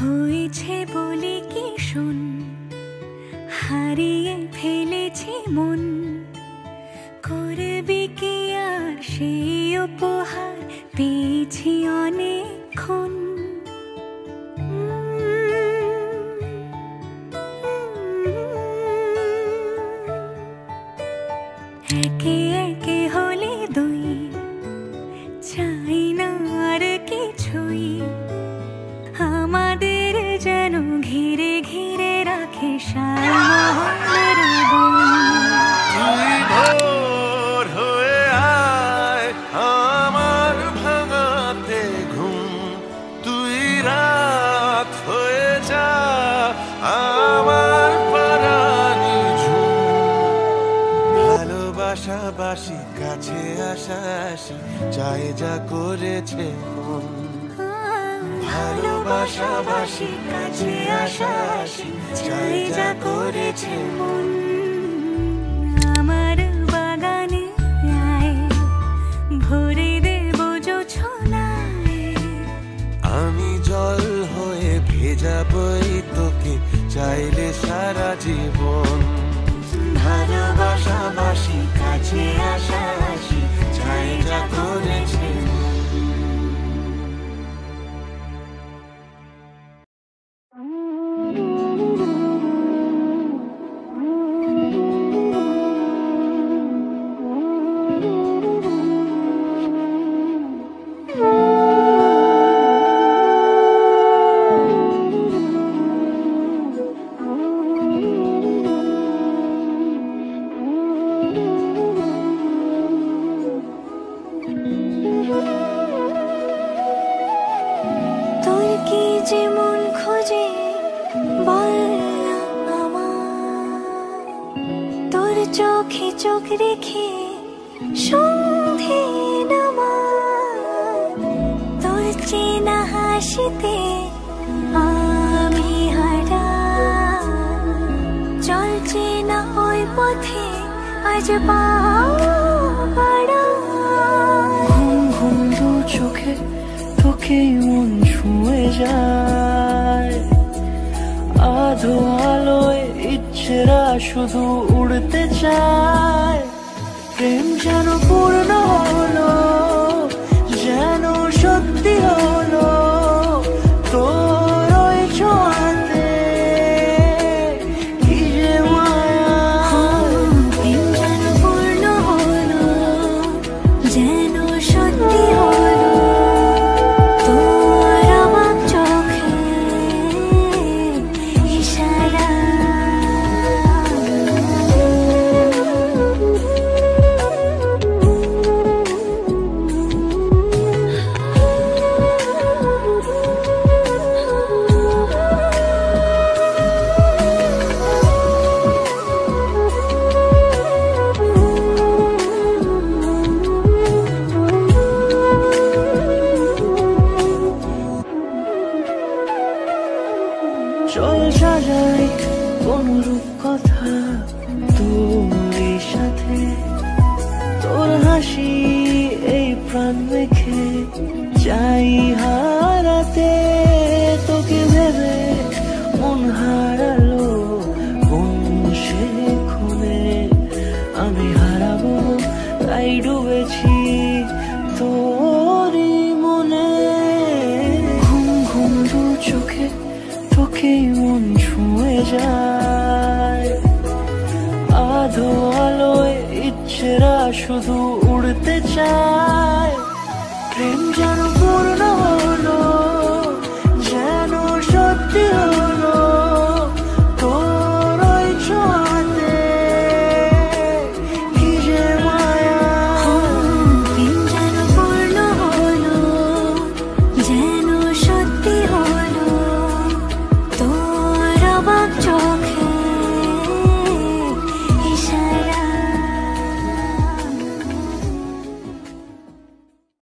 হয়েছে বলে কি শোন, হারিয়ে ফেলেছি মন, করবি কি আর সেই উপহার পেয়েছি অনেকক্ষণ। একে একে হলে দুই, চাই না আর কিছুই, আমাদের যেন ঘিরে ঘিরে রাখে সারা বন। তুই ভোর হয়ে আয় আমার ভাঙাতে ঘুম, তুই রাত হয়ে যা আমার পরাণে ঝুম। ভালোবাসাবাসি কাছে আসাসি চাই যা করেছে মন, ভালোবাসাবাসি কাছে আসাসি চাই যা করেছে মন। আমার বাগানে আয়, ভরে দেব জোছনায়, আমি জল হয়ে ভেজাবই তোকে চাইলে সারা জীবন। ভালোবাসাবাসি কাছে আসাসি চাই যা করেছে মন। তোর কি যে মন খোঁজে বল না আমায়, তোর চোখে চোখ রেখে সন্ধে নামায়, তোর চেনা হাসিতে আমি হারাই, চল চেনা ওই পথে আজ পাও বাড়াই। ঘুম ঘুম দু চোখে তোকে মন ছুঁয়ে যায়, আধো আলোয় ইচ্ছেরা শুধু উড়তে চায়। প্রেম যেন পূর্ণ হলো, যেন সত্যি হলো তোর ওই ছোঁয়াতে, কি যে মায়া। প্রেম যেন পূর্ণ হলো, যেন সত্যি হলো তোর আমার চোখে ইশারা। চল সাজাই কোন রূপকথা তোর সাথে, তোর হাসি এই প্রাণ মেখে চাই হারাতে। তোকে ভেবে মন হারালো কোন সে ক্ষণে, আমি হারাবো তাই ডুবেছি তোরই মনে। ঘুম ঘুম দু চোখে তোকে মন ছুঁয়ে যায়, আধো আলোয় ইচ্ছেরা শুধু উড়তে চায়। প্রেম যেন